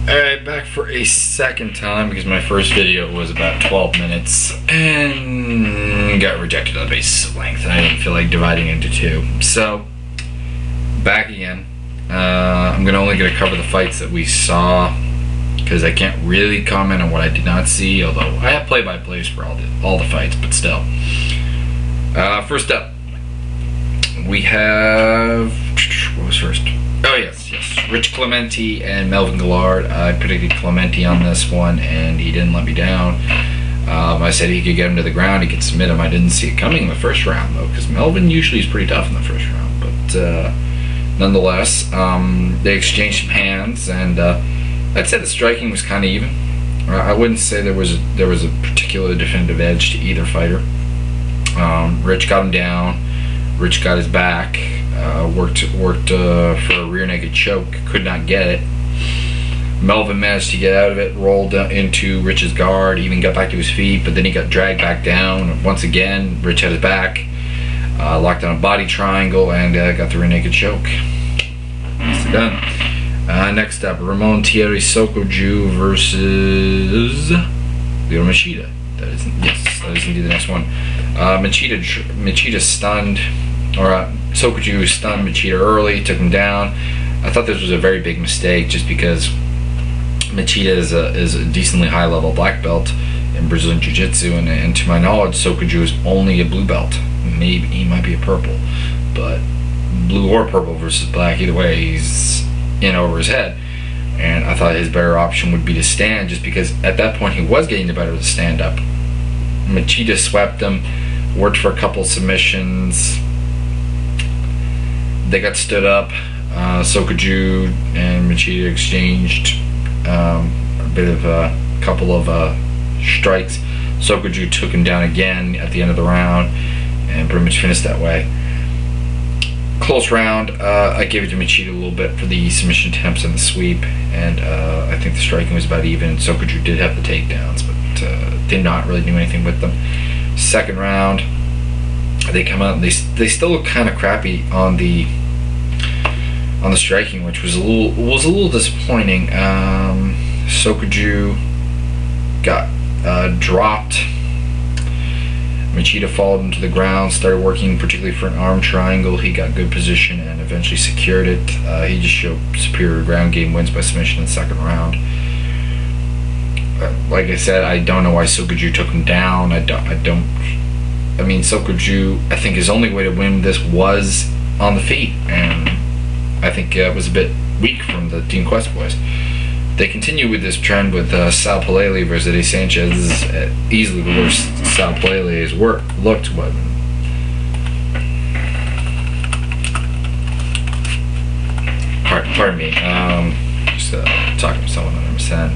Alright, back for a second time because my first video was about 12 minutes and got rejected on the basis of length, and I didn't feel like dividing into two. So, back again. I'm only going to cover the fights that we saw because I can't really comment on what I did not see, although I have play-by-plays for all the fights, but still. First up, we have... what was first? Oh, yes. Rich Clemente and Melvin Guillard. I predicted Clemente on this one, and he didn't let me down. I said he could get him to the ground, he could submit him. I didn't see it coming in the first round, though, because Melvin usually is pretty tough in the first round. But nonetheless, they exchanged some hands, and I'd say the striking was kind of even. I wouldn't say there was a particular definitive edge to either fighter. Rich got him down. Rich got his back. Worked for a rear naked choke, could not get it. Melvin managed to get out of it, rolled into Rich's guard, even got back to his feet, but then he got dragged back down. Once again, Rich had his back, locked on a body triangle, and got the rear naked choke. It's done. Next up, Ramon Thierry Sokoju versus Leo Machida. That is indeed the next one. Machida stunned, or Sokoju stunned Machida early, took him down. I thought this was a very big mistake just because Machida is a decently high level black belt in Brazilian Jiu-Jitsu, and to my knowledge Sokoju is only a blue belt. Maybe he might be a purple, but blue or purple versus black, either way he's in over his head. And I thought his better option would be to stand, just because at that point he was getting the better of the stand up. Machida swept him, worked for a couple submissions. They got stood up. Sokoju and Machida exchanged a bit of a couple of strikes. Sokoju took him down again at the end of the round, and Brimage finished that way. Close round. I gave it to Machida a little bit for the submission attempts and the sweep, and I think the striking was about even. Sokoju did have the takedowns, but did not really do anything with them. Second round, they come out and they still look kind of crappy on the striking, which was a little disappointing. Sokoju got dropped. Machida followed him to the ground, started working particularly for an arm triangle. He got good position and eventually secured it. He just showed superior ground game, wins by submission in the second round. Like I said, I don't know why Sokoju took him down. I mean, Sokoju, I think his only way to win this was on the feet, and I think it was a bit weak from the Team Quest boys. They continue with this trend with Sal Palele versus Sanchez. This is easily the worst Sal Palele has looked. What? Pardon me. Just talking to someone on MSN.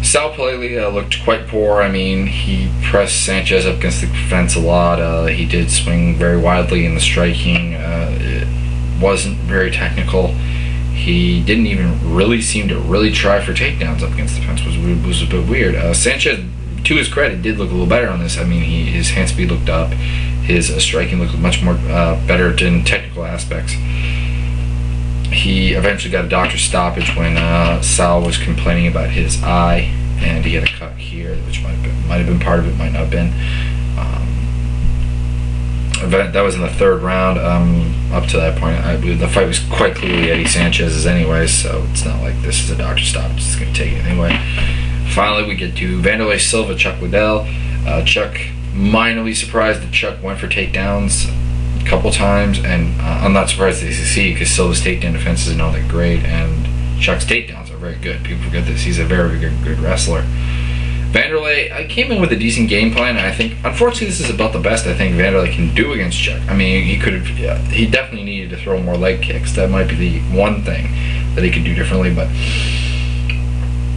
Sal Palele looked quite poor. I mean, he pressed Sanchez up against the fence a lot. He did swing very widely in the striking. It wasn't very technical. He didn't even really seem to try for takedowns up against the fence. Was a bit weird. Sanchez, to his credit, did look a little better on this. I mean, his hand speed looked up. His striking looked much more better in technical aspects. He eventually got a doctor's stoppage when Sal was complaining about his eye, and he had a cut here, which might have been part of it, might not have been. That was in the third round. Up to that point, the fight was quite clearly Eddie Sanchez's anyway, so it's not like this is a doctor's stoppage. It's going to take it anyway. Finally, we get to Vanderlei Silva, Chuck Liddell. Chuck, minorly surprised that Chuck went for takedowns a couple times, and I'm not surprised they succeed because Silva's takedown defense is not that great, and Chuck's takedowns are very good. People forget this. He's a very good wrestler. Vanderlei, I came in with a decent game plan, and I think, unfortunately, this is about the best I think Vanderlei can do against Chuck. I mean, he definitely needed to throw more leg kicks. That might be the one thing that he could do differently, but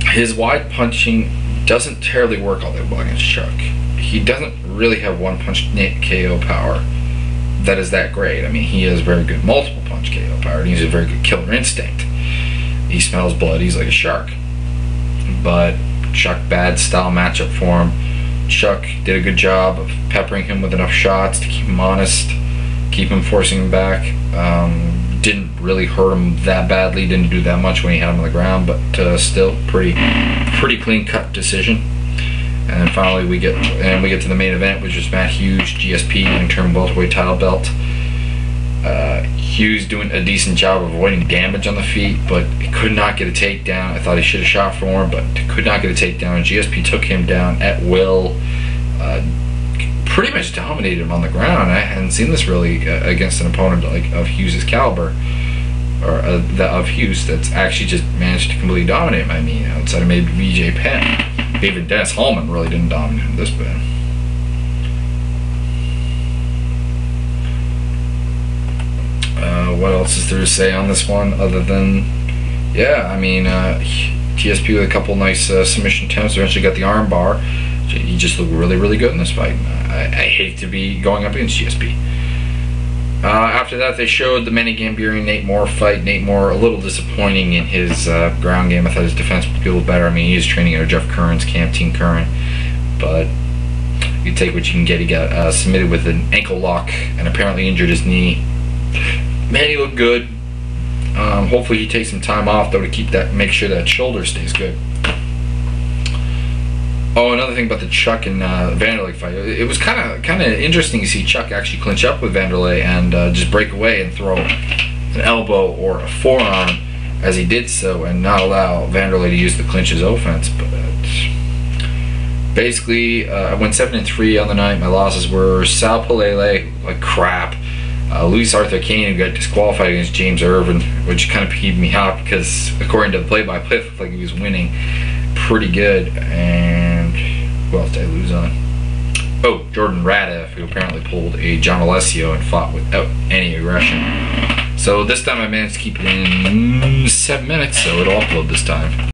his wide punching doesn't terribly work all that well against Chuck. He doesn't really have one punch KO power that is that great. I mean, he has very good multiple punch KO power, and he's a very good killer instinct. He smells blood, he's like a shark. But Chuck, bad style matchup for him. Chuck did a good job of peppering him with enough shots to keep him honest, keep him forcing him back. didn't really hurt him that badly, didn't do that much when he had him on the ground, but still pretty clean cut decision. And then finally we get to the main event, which is Matt Hughes, GSP interim welterweight title belt. Hughes doing a decent job of avoiding damage on the feet, but he could not get a takedown. I thought he should have shot for more, but could not get a takedown. GSP took him down at will. Pretty much dominated him on the ground. I hadn't seen this really against an opponent like of Hughes' caliber, or of Hughes, that's actually just managed to completely dominate him. I mean, outside of maybe BJ Penn, even Dennis Hallman really didn't dominate him this bad. What else is there to say on this one other than, yeah, I mean, GSP with a couple nice submission attempts, eventually got the arm bar. He just looked really good in this fight. I hate to be going up against GSP. After that, they showed the Manny Gambieri Nate Moore fight. Nate Moore a little disappointing in his ground game. I thought his defense would be a little better. I mean, he is training under Jeff Curran's camp, Team Curran, but you take what you can get. He got submitted with an ankle lock and apparently injured his knee. Manny looked good. Hopefully he takes some time off though to make sure that shoulder stays good. Oh, another thing about the Chuck and Vanderlei fight. It was kind of interesting to see Chuck actually clinch up with Vanderlei and just break away and throw an elbow or a forearm as he did so, and not allow Vanderlei to use the clinch as offense. But basically, I went 7-3 on the night. My losses were Sal Palele, like crap. Luis Arthur Kane, who got disqualified against James Irvin, which kind of peeved me out because according to the play-by-play, it looked like he was winning pretty good. And who else did I lose on? Oh, Jordan Radev, who apparently pulled a John Alessio and fought without any aggression. So this time I managed to keep it in 7 minutes, so it'll upload this time.